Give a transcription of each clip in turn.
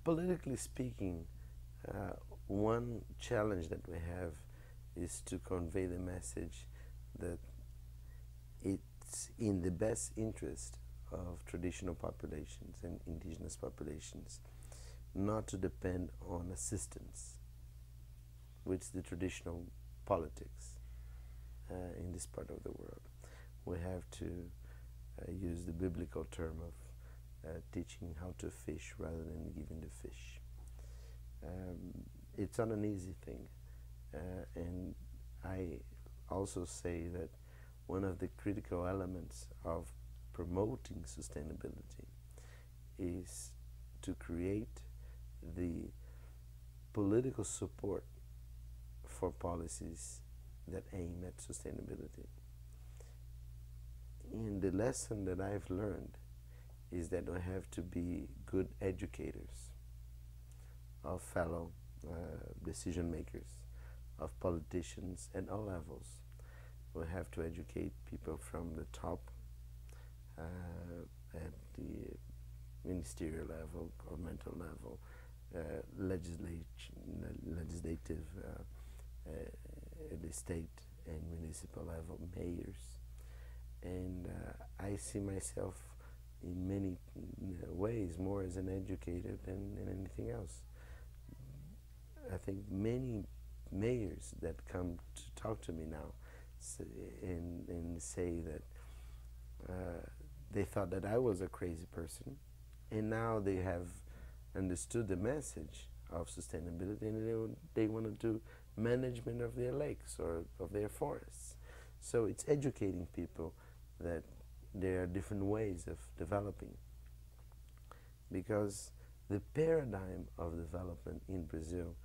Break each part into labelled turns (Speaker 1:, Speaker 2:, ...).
Speaker 1: Politically speaking, uh, one challenge that we have is to convey the message that it's in the best interest of traditional populations and indigenous populations not to depend on assistance, which is the traditional politics in this part of the world. We have to use the biblical term of teaching how to fish rather than giving the fish. It's not an easy thing, and I also say that one of the critical elements of promoting sustainability is to create the political support for policies that aim at sustainability. And the lesson that I've learned is that we have to be good educators of fellow decision makers, of politicians at all levels. We have to educate people from the top at the ministerial level, governmental level, legislative, at the state and municipal level, mayors. And I see myself in many ways more as an educator than anything else. I think many mayors that come to talk to me now and say that they thought that I was a crazy person, and now they have understood the message of sustainability, and they want to do management of their lakes or of their forests. So it's educating people that there are different ways of developing, because the paradigm of development in Brazil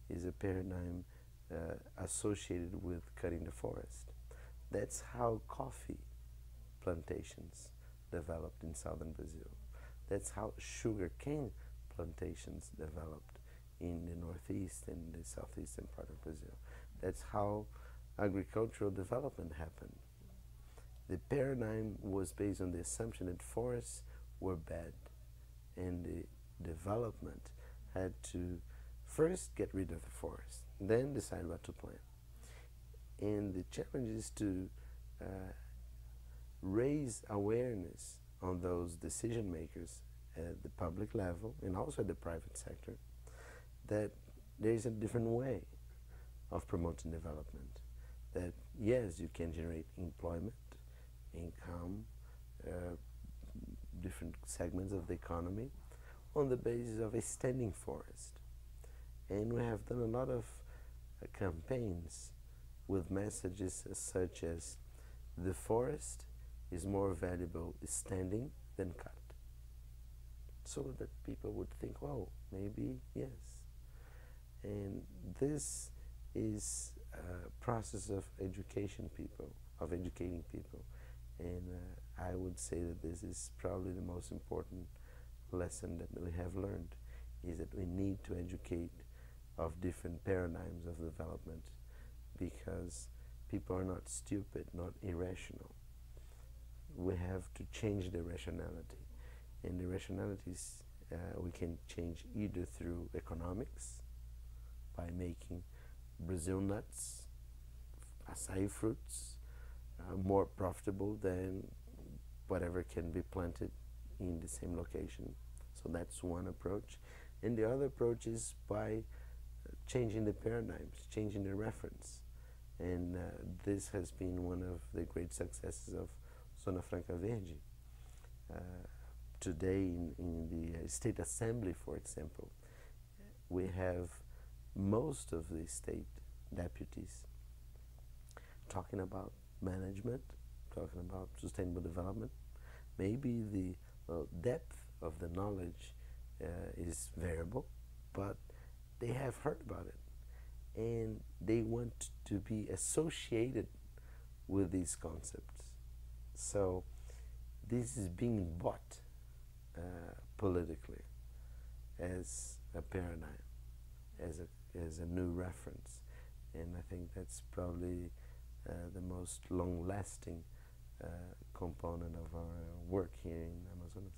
Speaker 1: is a paradigm associated with cutting the forest. That's how coffee plantations developed in southern Brazil. That's how sugar cane plantations developed in the northeast and the southeastern part of Brazil. That's how agricultural development happened. The paradigm was based on the assumption that forests were bad, and the development had to first get rid of the forest, then decide what to plant. And the challenge is to raise awareness on those decision makers at the public level and also at the private sector that there is a different way of promoting development. That yes, you can generate employment, income, different segments of the economy on the basis of a standing forest. And we have done a lot of campaigns with messages such as the forest is more valuable standing than cut, so that people would think, well, maybe yes. And this is a process of educating people, and I would say that this is probably the most important lesson that we have learned, is that we need to educate of different paradigms of development, because people are not stupid, not irrational. We have to change the rationality, and the rationalities we can change either through economics, by making Brazil nuts, acai fruits, more profitable than whatever can be planted in the same location. So that's one approach. And the other approach is by changing the paradigms, changing the reference. And this has been one of the great successes of Zona Franca Verde. Today in the State Assembly, for example, we have most of the state deputies talking about management, talking about sustainable development. Maybe the depth of the knowledge is variable, but they have heard about it, and they want to be associated with these concepts. So this is being bought politically as a paradigm, as a new reference, and I think that's probably the most long-lasting component of our work here in Amazonas.